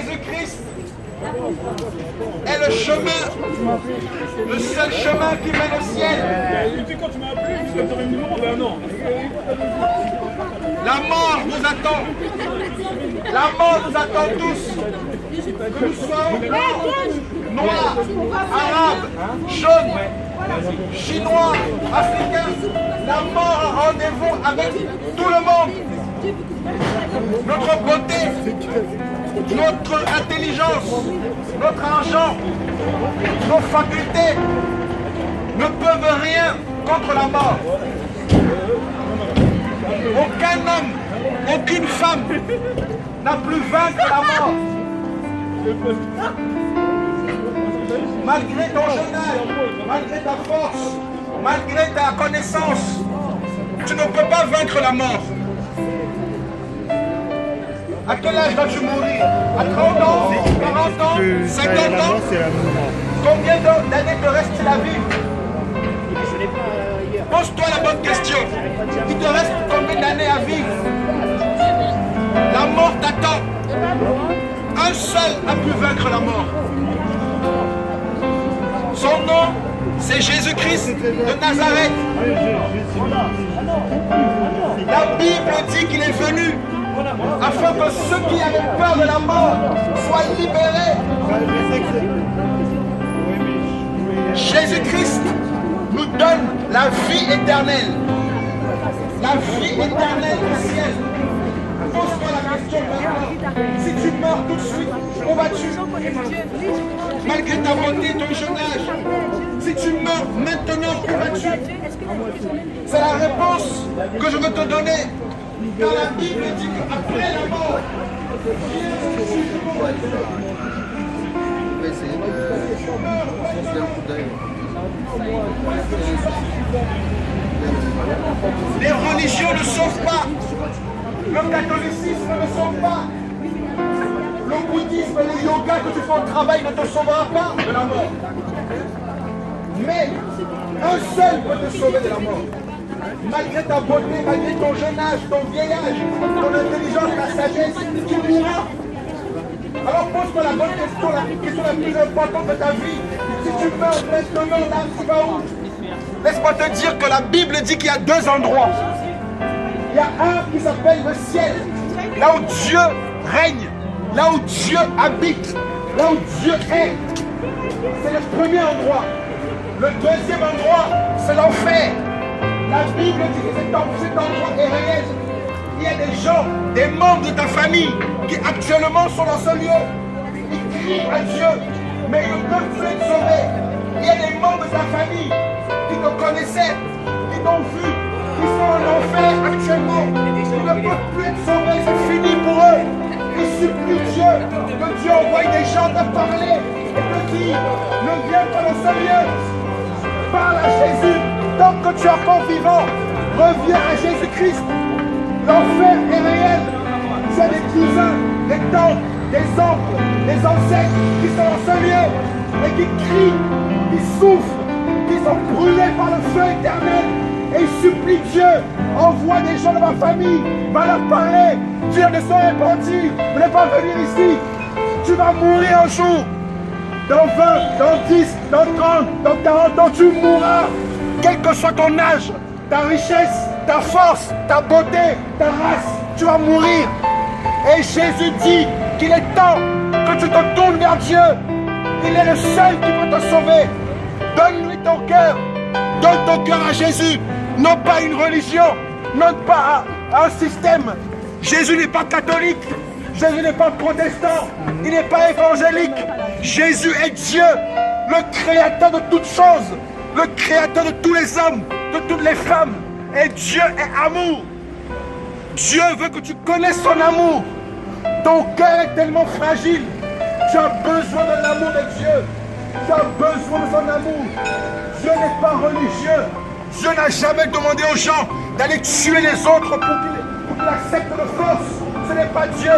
Jésus-Christ est le chemin, le seul chemin qui mène au ciel. La mort nous attend. La mort nous attend tous. Que nous soyons blancs, noirs, arabes, jaunes, chinois, africains. La mort a rendez-vous avec tout le monde. Notre beauté, notre intelligence, notre argent, nos facultés ne peuvent rien contre la mort. Aucun homme, aucune femme n'a plus vaincre la mort. Malgré ton jeune âge, malgré ta force, malgré ta connaissance, tu ne peux pas vaincre la mort. À quel âge vas-tu mourir? À 30 ans, 40 ans, 50 ans? Combien d'années te reste-t-il à vivre? Pose-toi la bonne question. Il te reste combien d'années à vivre? La mort t'attend. Un seul a pu vaincre la mort. Son nom, c'est Jésus-Christ de Nazareth. La Bible dit qu'il est venu afin que ceux qui avaient peur de la mort soient libérés. Jésus-Christ nous donne la vie éternelle. La vie éternelle au ciel. Pose-toi la question maintenant. Si tu meurs tout de suite, où vas-tu? Malgré ta beauté, ton jeune âge. Si tu meurs maintenant, où vas-tu? C'est la réponse que je veux te donner. Car la Bible dit qu'après la mort, les religions ne sauvent pas. Le catholicisme ne sauve pas. Le bouddhisme, le yoga que tu fais au travail ne te sauvera pas de la mort. Mais un seul peut te sauver de la mort. Malgré ta beauté, malgré ton jeune âge, ton vieil âge, ton intelligence, ta sagesse, tu mourras. Alors pose-toi la bonne question, la question la plus importante de ta vie. Si tu meurs maintenant, là, tu vas où? Laisse-moi te dire que la Bible dit qu'il y a deux endroits. Il y a un qui s'appelle le ciel, là où Dieu règne, là où Dieu habite, là où Dieu est. C'est le premier endroit. Le deuxième endroit, c'est l'enfer. La Bible dit que cet endroit est réel. Il y a des gens, des membres de ta famille qui actuellement sont dans ce lieu. Ils crient à Dieu, mais ils ne peuvent plus être sauvés. Il y a des membres de ta famille qui te connaissaient, qui t'ont vu, qui sont en enfer actuellement. Ils ne peuvent plus être sauvés, c'est fini pour eux. Ils supplient Dieu, que Dieu envoie des gens te parler et te dire, ne viens pas dans ce lieu. Parle à Jésus. Tant que tu es encore vivant, reviens à Jésus-Christ. L'enfer est réel. Tu as des cousins, des tantes, des oncles, des ancêtres qui sont dans ce lieu et qui crient, qui souffrent, qui sont brûlés par le feu éternel. Et ils supplient Dieu. Envoie des gens de ma famille, va leur parler. Dieu ne sont répandus, ne voulez pas venir ici. Tu vas mourir un jour. Dans 20, dans 10, dans 30, dans 40 ans, tu mourras. Quel que soit ton âge, ta richesse, ta force, ta beauté, ta race, tu vas mourir. Et Jésus dit qu'il est temps que tu te tournes vers Dieu. Il est le seul qui peut te sauver. Donne-lui ton cœur. Donne ton cœur à Jésus. Non pas une religion, non pas un système. Jésus n'est pas catholique. Jésus n'est pas protestant. Il n'est pas évangélique. Jésus est Dieu, le créateur de toutes choses. Le créateur de tous les hommes, de toutes les femmes. Et Dieu est amour. Dieu veut que tu connaisses son amour. Ton cœur est tellement fragile. Tu as besoin de l'amour de Dieu. Tu as besoin de son amour. Dieu n'est pas religieux. Dieu n'a jamais demandé aux gens d'aller tuer les autres pour qu'ils acceptent de force. Ce n'est pas Dieu.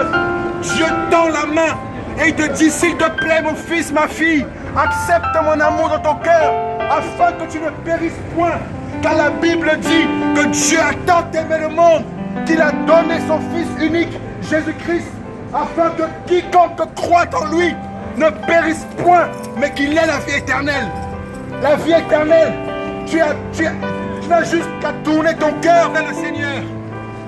Dieu tend la main et il te dit, s'il te plaît, mon fils, ma fille, accepte mon amour dans ton cœur, afin que tu ne périsses point. Car la Bible dit que Dieu a tant aimé le monde qu'il a donné son Fils unique, Jésus-Christ, afin que quiconque croit en lui ne périsse point, mais qu'il ait la vie éternelle. La vie éternelle, tu n'as juste qu'à tourner ton cœur vers le Seigneur.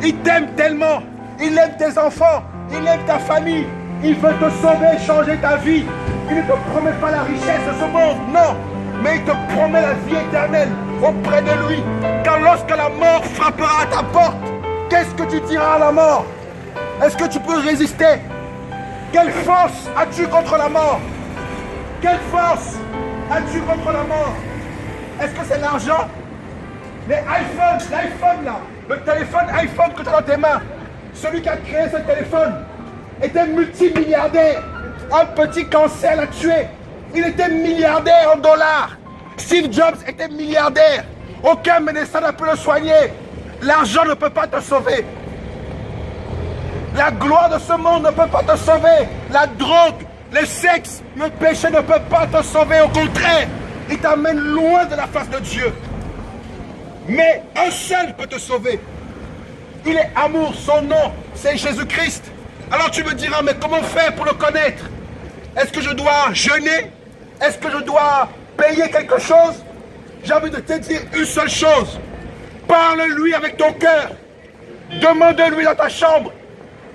Il t'aime tellement, il aime tes enfants, il aime ta famille, il veut te sauver, changer ta vie. Il ne te promet pas la richesse de ce monde, non, mais il te promet la vie éternelle auprès de lui. Car lorsque la mort frappera à ta porte, qu'est-ce que tu diras à la mort? Est-ce que tu peux résister? Quelle force as-tu contre la mort? Quelle force as-tu contre la mort? Est-ce que c'est l'argent? Les iPhones, l'iPhone là, le téléphone iPhone que tu as dans tes mains, celui qui a créé ce téléphone était multimilliardaire. Un petit cancer l'a tué. Il était milliardaire en dollars. Steve Jobs était milliardaire. Aucun médecin n'a pu le soigner. L'argent ne peut pas te sauver. La gloire de ce monde ne peut pas te sauver. La drogue, le sexe, le péché ne peut pas te sauver. Au contraire, il t'amène loin de la face de Dieu. Mais un seul peut te sauver. Il est amour, son nom, c'est Jésus-Christ. Alors tu me diras, mais comment faire pour le connaître? Est-ce que je dois jeûner? Est-ce que je dois payer quelque chose? J'ai envie de te dire une seule chose. Parle-lui avec ton cœur. Demande-lui dans ta chambre.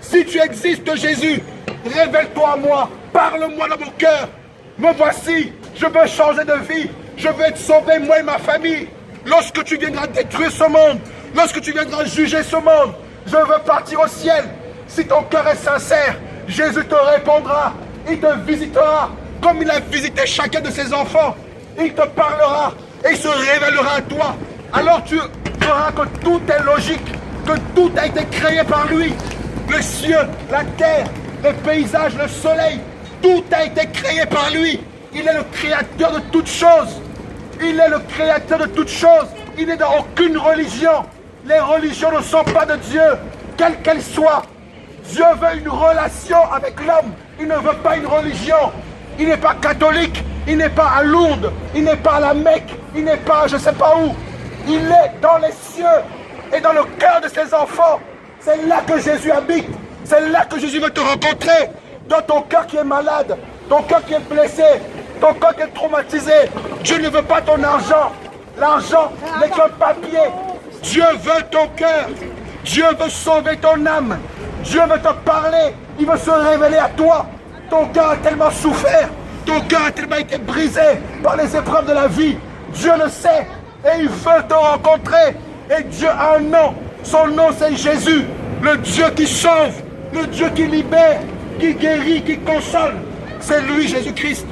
Si tu existes, Jésus, révèle-toi à moi. Parle-moi dans mon cœur. Me voici, je veux changer de vie. Je veux être sauvé, moi et ma famille. Lorsque tu viendras détruire ce monde, lorsque tu viendras juger ce monde, je veux partir au ciel. Si ton cœur est sincère, Jésus te répondra. Il te visitera comme il a visité chacun de ses enfants. Il te parlera et il se révélera à toi. Alors tu verras que tout est logique, que tout a été créé par lui. Le ciel, la terre, les paysages, le soleil, tout a été créé par lui. Il est le créateur de toutes choses. Il est le créateur de toutes choses. Il n'est dans aucune religion. Les religions ne sont pas de Dieu, quelle qu'elle soit. Dieu veut une relation avec l'homme. Il ne veut pas une religion. Il n'est pas catholique. Il n'est pas à Lourdes. Il n'est pas à la Mecque. Il n'est pas je ne sais pas où. Il est dans les cieux et dans le cœur de ses enfants. C'est là que Jésus habite. C'est là que Jésus veut te rencontrer. Dans ton cœur qui est malade, ton cœur qui est blessé, ton cœur qui est traumatisé. Dieu ne veut pas ton argent. L'argent n'est qu'un papier. Dieu veut ton cœur. Dieu veut sauver ton âme. Dieu veut te parler. Il veut se révéler à toi. Ton cœur a tellement souffert. Ton cœur a tellement été brisé par les épreuves de la vie. Dieu le sait. Et il veut te rencontrer. Et Dieu a un nom. Son nom c'est Jésus. Le Dieu qui sauve. Le Dieu qui libère. Qui guérit. Qui console. C'est lui Jésus-Christ.